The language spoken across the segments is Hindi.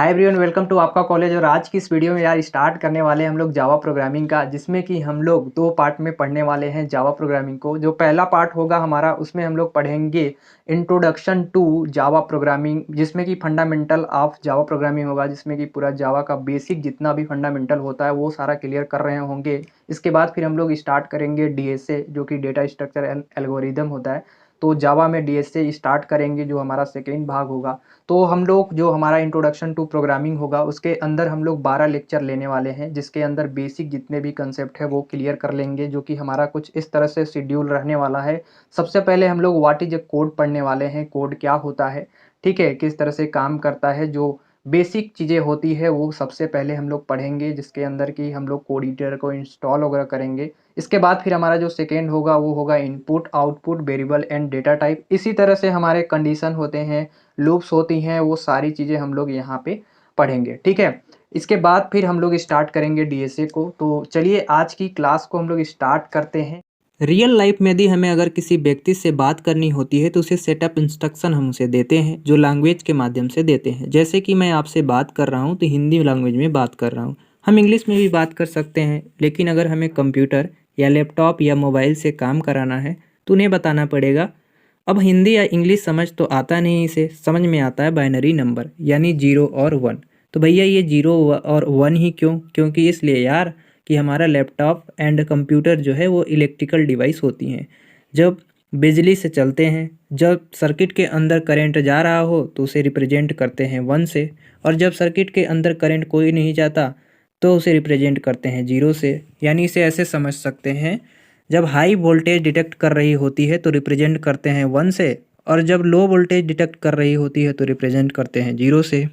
हाय एवरीवन, वेलकम टू आपका कॉलेज। और आज की इस वीडियो में यार स्टार्ट करने वाले हैं हम लोग जावा प्रोग्रामिंग का, जिसमें कि हम लोग दो पार्ट में पढ़ने वाले हैं जावा प्रोग्रामिंग को। जो पहला पार्ट होगा हमारा, उसमें हम लोग पढ़ेंगे इंट्रोडक्शन टू जावा प्रोग्रामिंग, जिसमें कि फंडामेंटल ऑफ जावा प्रोग्रामिंग होगा, जिसमें कि पूरा जावा का बेसिक जितना भी फंडामेंटल होता है वो सारा क्लियर कर रहे होंगे। इसके बाद फिर हम लोग स्टार्ट करेंगे डीएसए, जो कि डेटा स्ट्रक्चर एंड एल्गोरिदम होता है। तो जावा में डीएसए स्टार्ट करेंगे, जो हमारा सेकेंड भाग होगा। तो हम लोग जो हमारा इंट्रोडक्शन टू प्रोग्रामिंग होगा, उसके अंदर हम लोग 12 लेक्चर लेने वाले हैं, जिसके अंदर बेसिक जितने भी कंसेप्ट है वो क्लियर कर लेंगे, जो कि हमारा कुछ इस तरह से शेड्यूल रहने वाला है। सबसे पहले हम लोग व्हाट इज ए कोड पढ़ने वाले हैं, कोड क्या होता है, ठीक है, किस तरह से काम करता है, जो बेसिक चीज़ें होती है वो सबसे पहले हम लोग पढ़ेंगे, जिसके अंदर कि हम लोग कोड एडिटर को इंस्टॉल वगैरह करेंगे। इसके बाद फिर हमारा जो सेकेंड होगा वो होगा input output variable and data type. इसी तरह से हमारे कंडीशन होते हैं, लूप्स होती हैं, वो सारी चीज़ें हम लोग यहाँ पे पढ़ेंगे, ठीक है। इसके बाद फिर हम लोग स्टार्ट करेंगे डीएसए को। तो चलिए आज की क्लास को हम लोग स्टार्ट करते हैं। रियल लाइफ में भी हमें अगर किसी व्यक्ति से बात करनी होती है तो उसे सेटअप इंस्ट्रक्शन हम उसे देते हैं, जो लैंग्वेज के माध्यम से देते हैं। जैसे कि मैं आपसे बात कर रहा हूँ तो हिंदी लैंग्वेज में बात कर रहा हूँ, हम इंग्लिश में भी बात कर सकते हैं, लेकिन अगर हमें कंप्यूटर या लैपटॉप या मोबाइल से काम कराना है तो उन्हें बताना पड़ेगा। अब हिंदी या इंग्लिश समझ तो आता नहीं, इसे समझ में आता है बाइनरी नंबर, यानी 0 और 1। तो भैया ये 0 और 1 ही क्यों? क्योंकि इसलिए यार कि हमारा लैपटॉप एंड कंप्यूटर जो है वो इलेक्ट्रिकल डिवाइस होती हैं। जब बिजली से चलते हैं, जब सर्किट के अंदर करंट जा रहा हो तो उसे रिप्रेजेंट करते हैं 1 से, और जब सर्किट के अंदर करंट कोई नहीं जाता तो उसे रिप्रेजेंट करते हैं 0 से। यानी इसे ऐसे समझ सकते हैं, जब हाई वोल्टेज डिटेक्ट कर रही होती है तो रिप्रेजेंट करते हैं 1 से, और जब लो वोल्टेज डिटेक्ट कर रही होती है तो रिप्रेजेंट करते हैं 0 से।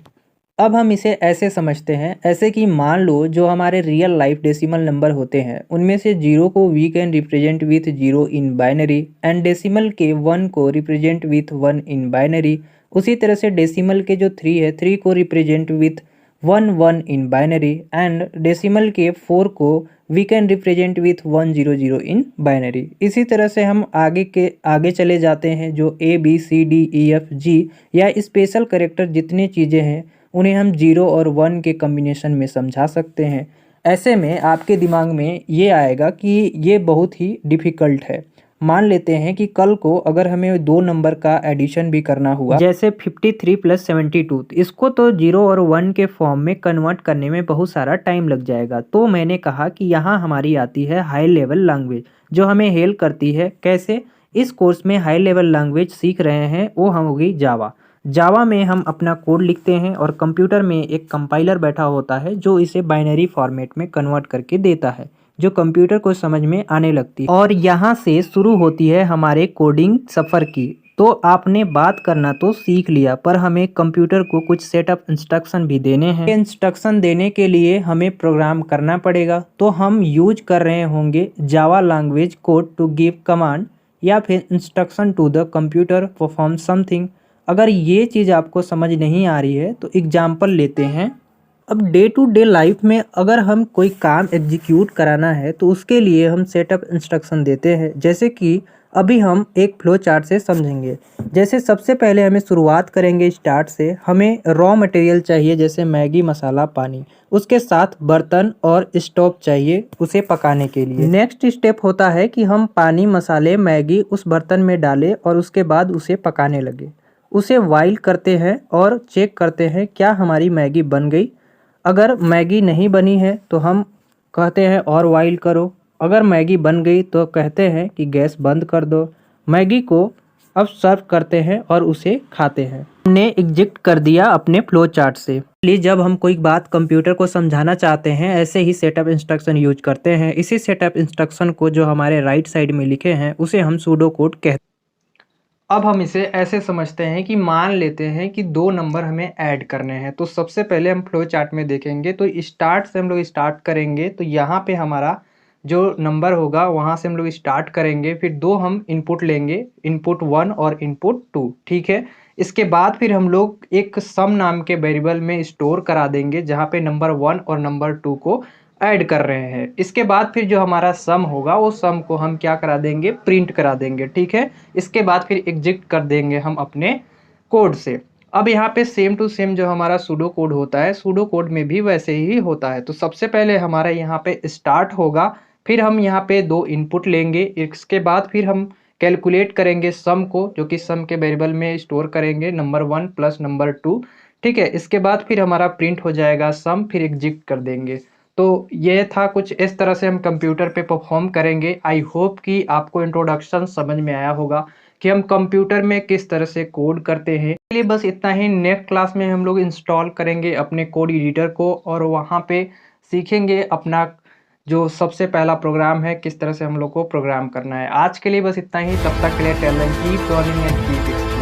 अब हम इसे ऐसे समझते हैं, ऐसे कि मान लो जो हमारे रियल लाइफ डेसिमल नंबर होते हैं, उनमें से 0 को we can represent with 0 in binary, and decimal के 1 को रिप्रेजेंट विथ 1 इन बाइनरी। उसी तरह से डेसिमल के जो 3 है, 3 को represent with 1 1 in binary, and decimal के 4 को we can represent with 1 0 0 in binary. इसी तरह से हम आगे चले जाते हैं, जो A B C D E F G या स्पेशल कैरेक्टर जितनी चीज़ें हैं उन्हें हम 0 और 1 के कॉम्बिनेशन में समझा सकते हैं। ऐसे में आपके दिमाग में ये आएगा कि ये बहुत ही डिफ़िकल्ट है। मान लेते हैं कि कल को अगर हमें दो नंबर का एडिशन भी करना हुआ, जैसे 53 + 72, तो इसको तो 0 और 1 के फॉर्म में कन्वर्ट करने में बहुत सारा टाइम लग जाएगा। तो मैंने कहा कि यहाँ हमारी आती है हाई लेवल लैंग्वेज, जो हमें हेल्प करती है। कैसे? इस कोर्स में हाई लेवल लैंग्वेज सीख रहे हैं, वो हम होगी जावा। जावा में हम अपना कोड लिखते हैं और कंप्यूटर में एक कंपाइलर बैठा होता है जो इसे बाइनरी फॉर्मेट में कन्वर्ट करके देता है, जो कंप्यूटर को समझ में आने लगती है। और यहाँ से शुरू होती है हमारे कोडिंग सफ़र की। तो आपने बात करना तो सीख लिया, पर हमें कंप्यूटर को कुछ सेटअप इंस्ट्रक्शन भी देने हैं। इंस्ट्रक्शन देने के लिए हमें प्रोग्राम करना पड़ेगा, तो हम यूज कर रहे होंगे Java language code to give command, या फिर instruction to the computer perform something. अगर ये चीज़ आपको समझ नहीं आ रही है तो एग्जाम्पल लेते हैं। अब डे टू डे लाइफ में अगर हम कोई काम एग्जीक्यूट कराना है तो उसके लिए हम सेटअप इंस्ट्रक्शन देते हैं, जैसे कि अभी हम एक फ्लो चार्ट से समझेंगे। जैसे सबसे पहले हमें शुरुआत करेंगे स्टार्ट से। हमें रॉ मटेरियल चाहिए, जैसे मैगी मसाला पानी, उसके साथ बर्तन और स्टोव चाहिए उसे पकाने के लिए। नेक्स्ट स्टेप होता है कि हम पानी मसाले मैगी उस बर्तन में डालें और उसके बाद उसे पकाने लगे। उसे बॉईल करते हैं और चेक करते हैं क्या हमारी मैगी बन गई। अगर मैगी नहीं बनी है तो हम कहते हैं और बॉईल करो। अगर मैगी बन गई तो कहते हैं कि गैस बंद कर दो। मैगी को अब सर्व करते हैं और उसे खाते हैं। हमने एग्जिट कर दिया अपने फ्लो चार्ट से। इसलिए जब हम कोई बात कंप्यूटर को समझाना चाहते हैं, ऐसे ही सेटअप इंस्ट्रक्शन यूज करते हैं। इसी सेटअप इंस्ट्रक्शन को जो हमारे राइट साइड में लिखे हैं उसे हम सूडो कोड कहते हैं। अब हम इसे ऐसे समझते हैं कि मान लेते हैं कि दो नंबर हमें ऐड करने हैं। तो सबसे पहले हम फ्लो चार्ट में देखेंगे, तो स्टार्ट से हम लोग स्टार्ट करेंगे। तो यहाँ पे हमारा जो नंबर होगा वहाँ से हम लोग स्टार्ट करेंगे, फिर दो हम इनपुट लेंगे, इनपुट 1 और इनपुट 2, ठीक है। इसके बाद फिर हम लोग एक सम नाम के वेरिएबल में स्टोर करा देंगे, जहाँ पे नंबर 1 और नंबर 2 को ऐड कर रहे हैं। इसके बाद फिर जो हमारा सम होगा वो सम को हम क्या करा देंगे, प्रिंट करा देंगे, ठीक है। इसके बाद फिर एग्जिट कर देंगे हम अपने कोड से। अब यहाँ पे सेम टू सेम जो हमारा सूडो कोड होता है, सूडो कोड में भी वैसे ही होता है। तो सबसे पहले हमारा यहाँ पे स्टार्ट होगा, फिर हम यहाँ पे 2 इनपुट लेंगे, इसके बाद फिर हम कैलकुलेट करेंगे सम को, जो कि सम के वेरिएबल में स्टोर करेंगे नंबर 1 प्लस नंबर 2, ठीक है? इसके बाद फिर हमारा प्रिंट हो जाएगा सम, फिर एग्ज़िट कर देंगे। तो ये था कुछ इस तरह से हम कंप्यूटर पे परफ़ॉर्म करेंगे। आई होप कि आपको इंट्रोडक्शन समझ में आया होगा कि हम कंप्यूटर में किस तरह से कोड करते हैं। चलिए बस इतना ही, नेक्स्ट क्लास में हम लोग इंस्टॉल करेंगे अपने कोड एडिटर को और वहाँ पे सीखेंगे अपना जो सबसे पहला प्रोग्राम है, किस तरह से हम लोग को प्रोग्राम करना है। आज के लिए बस इतना ही, तब तक के लिए tell them keep learning and keep